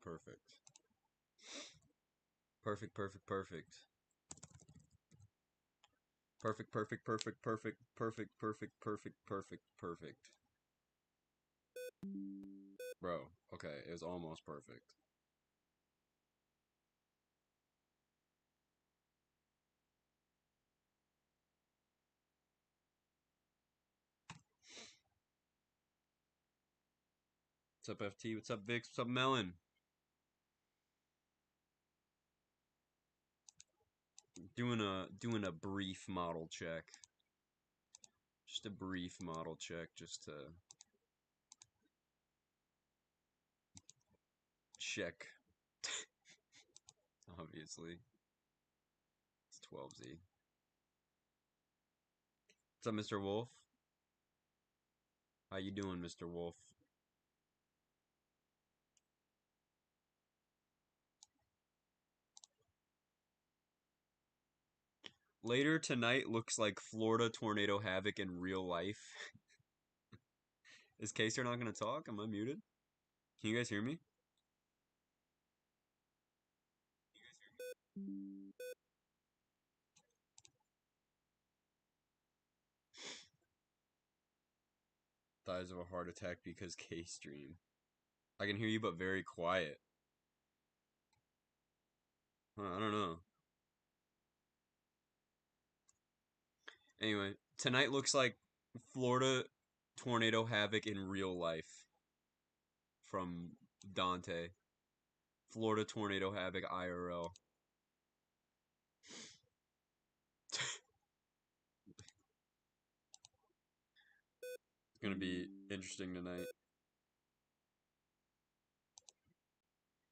perfect. Perfect, perfect, perfect. Perfect, perfect, perfect, perfect, perfect, perfect, perfect, perfect, perfect. Bro, okay, it was almost perfect. What's up, FT? What's up, Vix? What's up, Melon? Doing a brief model check. Just a brief model check, just to check. Obviously, it's 12Z. What's up, Mr. Wolf? How you doing, Mr. Wolf? Later tonight looks like Florida tornado havoc in real life. Is Kaser not gonna talk? Am I muted? Can you guys hear me? Dies of a heart attack because K-stream. I can hear you, but very quiet. I don't know. Anyway, tonight looks like Florida tornado havoc in real life from Dante. Florida tornado havoc IRL. It's gonna be interesting tonight.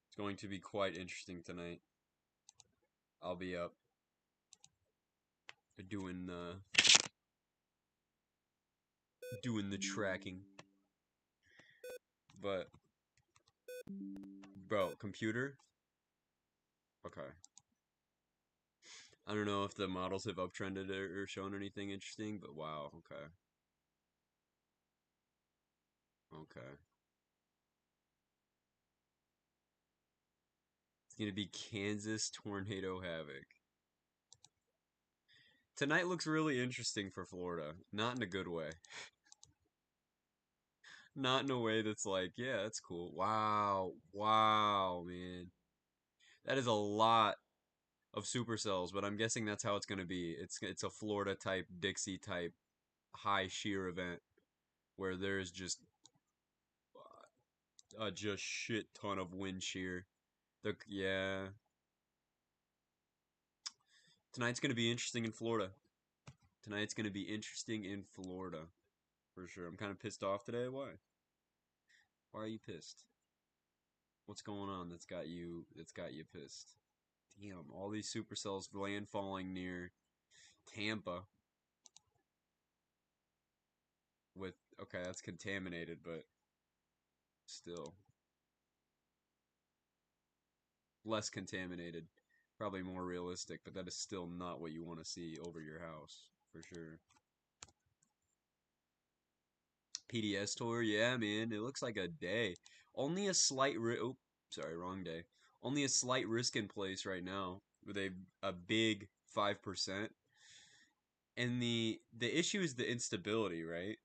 It's going to be quite interesting tonight. I'll be up doing the tracking. But bro, computer? Okay. I don't know if the models have uptrended or shown anything interesting, but wow, okay. Okay. It's gonna be Kansas tornado havoc. Tonight looks really interesting for Florida. Not in a good way. Not in a way that's like, yeah, that's cool. Wow. Wow, man. That is a lot of supercells, but I'm guessing that's how it's gonna be. It's a Florida type, Dixie type, high shear event where there's just a just shit ton of wind shear. Yeah, tonight's gonna be interesting in Florida. Tonight's gonna be interesting in Florida for sure. I'm kind of pissed off today. Why? Why are you pissed? What's going on that's got you pissed? Damn, all these supercells landfalling near Tampa with okay, that's contaminated, but still less contaminated. Probably more realistic, but that is still not what you want to see over your house for sure. PDS tour, yeah, man. It looks like a day. Only a slight oh, sorry, wrong day. Only a slight risk in place right now with a big 5%. And the issue is the instability, right?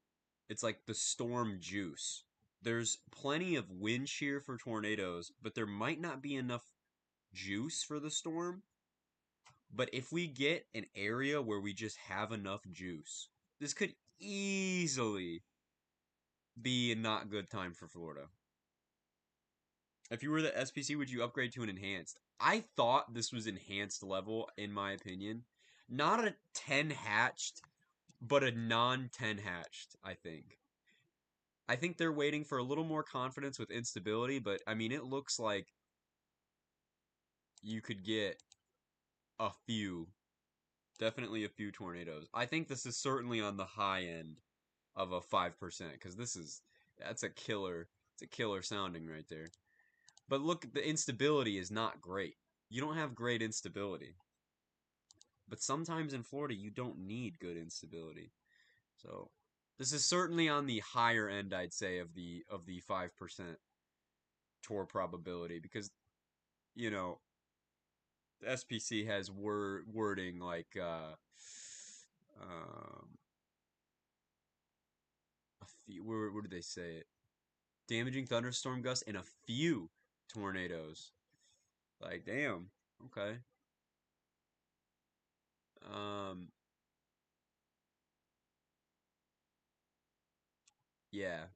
It's like the storm juice. There's plenty of wind shear for tornadoes, but there might not be enough juice for the storm. But if we get an area where we just have enough juice, this could easily be a not good time for Florida. If you were the SPC, would you upgrade to an enhanced? I thought this was enhanced level, in my opinion. Not a 10 hatched, but a non-10 hatched, I think. I think they're waiting for a little more confidence with instability, but I mean, it looks like you could get a few, definitely a few tornadoes. I think this is certainly on the high end of a 5% because that's a killer. It's a killer sounding right there. But look, the instability is not great. You don't have great instability. But sometimes in Florida, you don't need good instability. So this is certainly on the higher end, I'd say, of the 5%. tour probability because you know the SPC has wording like um a few where did they say it? Damaging thunderstorm gusts and a few tornadoes. Like damn. Okay. Um yeah.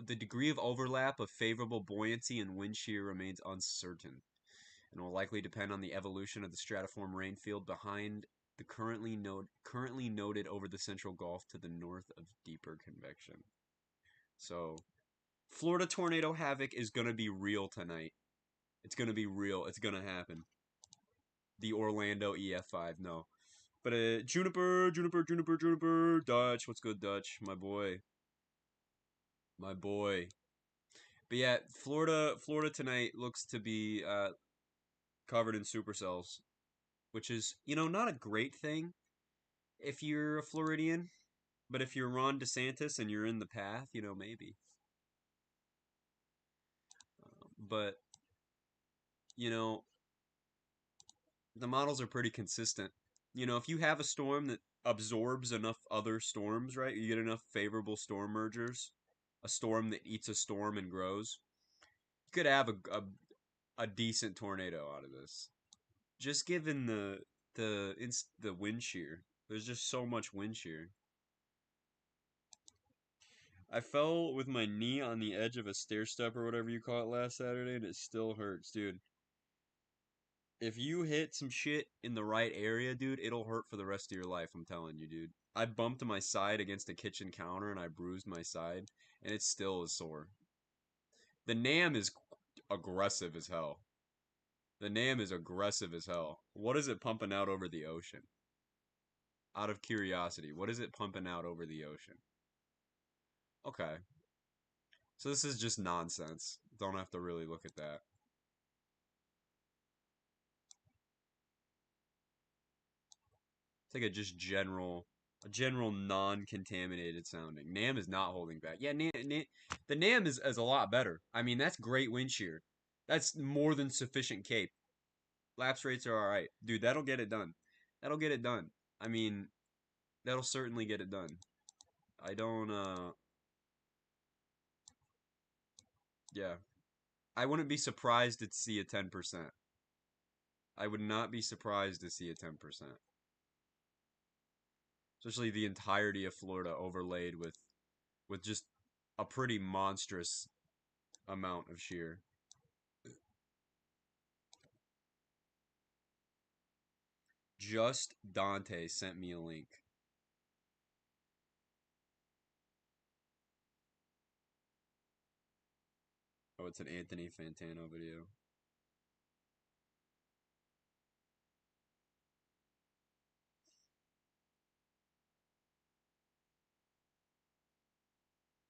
The degree of overlap of favorable buoyancy and wind shear remains uncertain and will likely depend on the evolution of the stratiform rain field behind the currently noted over the central Gulf to the north of deeper convection. So, Florida tornado havoc is going to be real tonight. It's going to be real. It's going to happen. The Orlando EF5, no. But Juniper, Dutch. What's good, Dutch? My boy. My boy. But yeah, Florida tonight looks to be covered in supercells, which is, not a great thing if you're a Floridian, but if you're Ron DeSantis and you're in the path, maybe. But, you know, the models are pretty consistent. If you have a storm that absorbs enough other storms, right? You get enough favorable storm mergers, a storm that eats a storm and grows. You could have a decent tornado out of this. Just given the wind shear. There's just so much wind shear. I fell with my knee on the edge of a stair step or whatever you call it last Saturday, and it still hurts, dude. If you hit some shit in the right area, dude, it'll hurt for the rest of your life, I'm telling you, dude. I bumped my side against a kitchen counter and I bruised my side, and it still is sore. The NAM is aggressive as hell. The NAM is aggressive as hell. What is it pumping out over the ocean? Out of curiosity, what is it pumping out over the ocean? Okay. So this is just nonsense. Don't have to really look at that. It's like a general non-contaminated sounding. NAM is not holding back. Yeah, the NAM is a lot better. I mean, that's great wind shear. That's more than sufficient cape. Lapse rates are all right, dude. That'll get it done. That'll get it done. I mean, that'll certainly get it done. I don't. Yeah. I wouldn't be surprised to see a 10%. I would not be surprised to see a 10%. Especially the entirety of Florida overlaid with just a pretty monstrous amount of shear. Just Dante sent me a link. Oh, it's an Anthony Fantano video.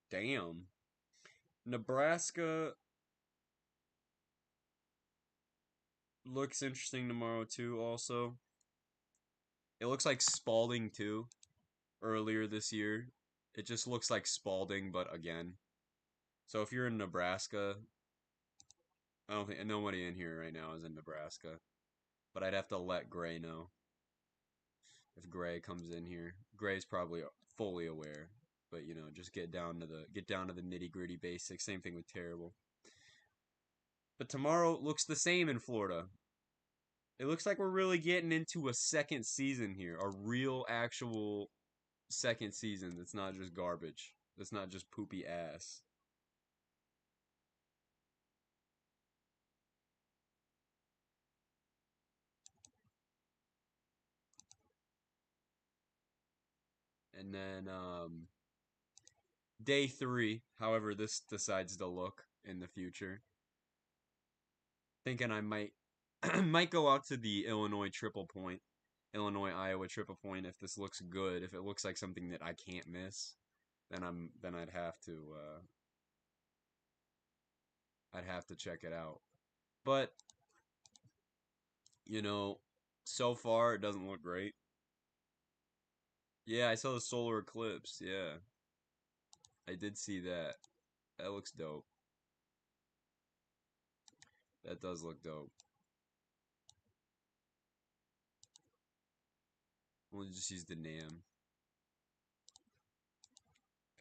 Damn. Nebraska looks interesting tomorrow too, also. It looks like Spalding too, earlier this year. It just looks like Spalding, but again. So if you're in Nebraska, I don't think nobody in here right now is in Nebraska. But I'd have to let Gray know if Gray comes in here. Gray's probably fully aware, but just get down to the nitty gritty basics. Same thing with Terrible. But tomorrow looks the same in Florida. It looks like we're really getting into a second season here, a real actual second season that's not just garbage. That's not just poopy ass. And then day 3, however this decides to look in the future. Thinking I might might go out to the Illinois triple point, Illinois Iowa triple point if this looks good. If it looks like something that I can't miss, then I'd have to check it out. But you know, so far it doesn't look great. Yeah, I saw the solar eclipse. Yeah, I did see that. That looks dope. That does look dope. We'll just use the NAM.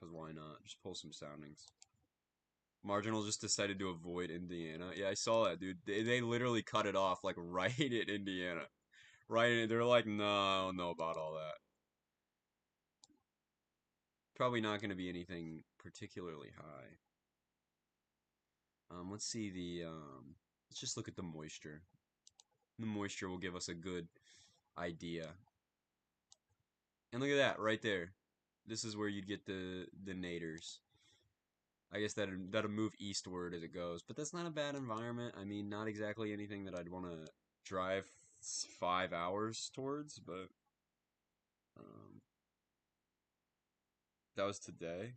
Because why not? Just pull some soundings. Marginal just decided to avoid Indiana. Yeah, I saw that, dude. They literally cut it off, like, right at Indiana. Right in, they're like, no, I don't know about all that. Probably not going to be anything particularly high. Let's see let's just look at the moisture. The moisture will give us a good idea. And look at that, right there. This is where you'd get the naders. I guess that'll move eastward as it goes, but that's not a bad environment. I mean, not exactly anything that I'd want to drive 5 hours towards, but um, that was today.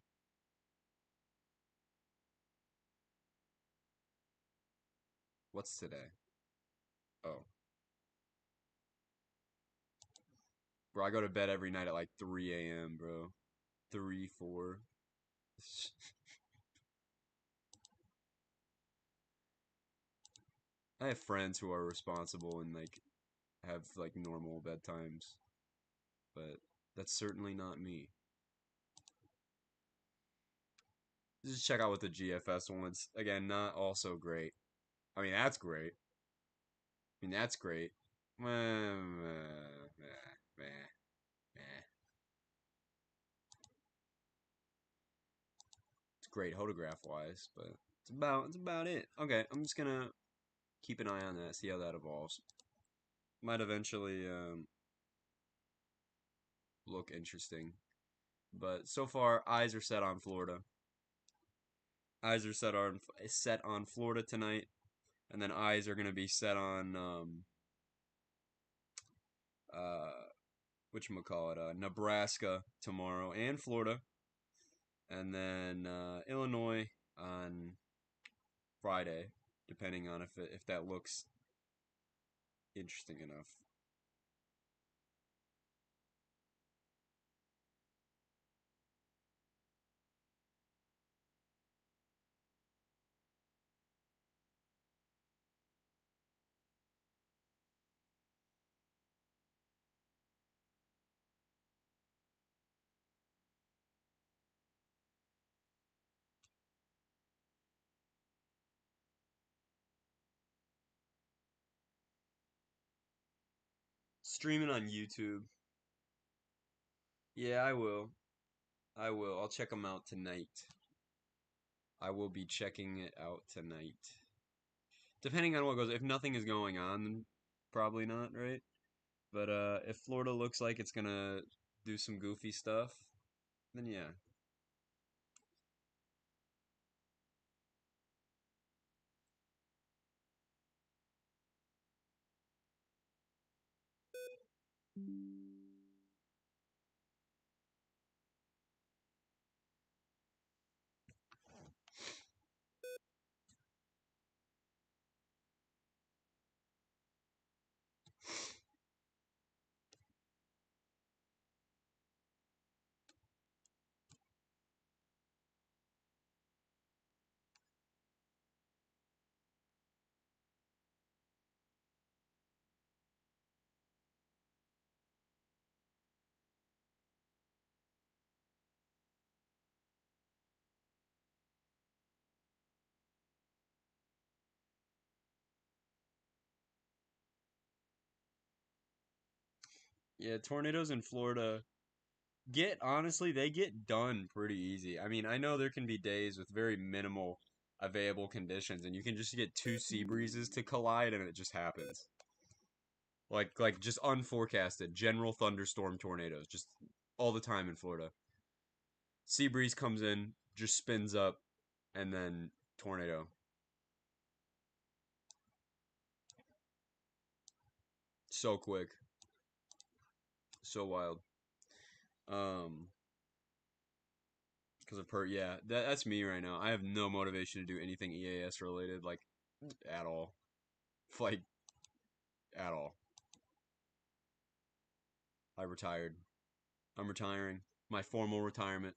What's today? Oh, bro, I go to bed every night at like 3 a.m., bro. 3, 4. I have friends who are responsible and like have like normal bedtimes, but that's certainly not me. Just check out what the GFS wants. Again, not also great. I mean, that's great. I mean, that's great. It's great photograph wise, but it's about it. Okay, I'm just gonna keep an eye on that, see how that evolves. Might eventually look interesting, but so far eyes are set on Florida. Eyes are set on Florida tonight, and then eyes are gonna be set on uh whatchamacallit, Nebraska tomorrow and Florida, and then Illinois on Friday, depending on if that looks interesting enough. Streaming on YouTube. Yeah, I will. I will. I'll check them out tonight. I will be checking it out tonight. Depending on what goes. If nothing is going on, then probably not, right? But if Florida looks like it's gonna do some goofy stuff, then yeah. Yeah, tornadoes in Florida honestly, they get done pretty easy. I mean, I know there can be days with very minimal available conditions, and you can just get two sea breezes to collide, and it just happens. Like just unforecasted, general thunderstorm tornadoes, just all the time in Florida. Sea breeze comes in, just spins up, and then tornado. So quick, so wild. Um, because of yeah, that's me right now. I have no motivation to do anything EAS related, like at all, like at all. I retired. I'm retiring. My formal retirement.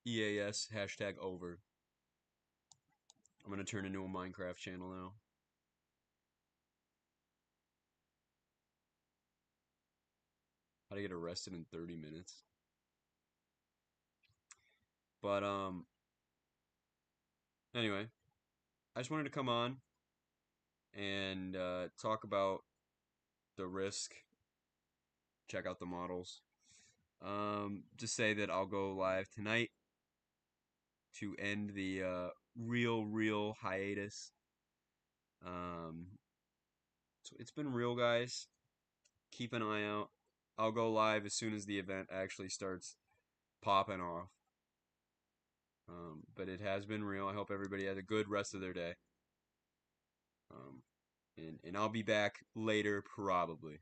EAS hashtag over. I'm gonna turn into a Minecraft channel now. How to get arrested in 30 minutes. But anyway, I just wanted to come on and talk about the Risk. Check out the models. Just say that I'll go live tonight to end the real hiatus. So it's been real, guys. Keep an eye out. I'll go live as soon as the event actually starts popping off. But it has been real. I hope everybody has a good rest of their day. And I'll be back later, probably.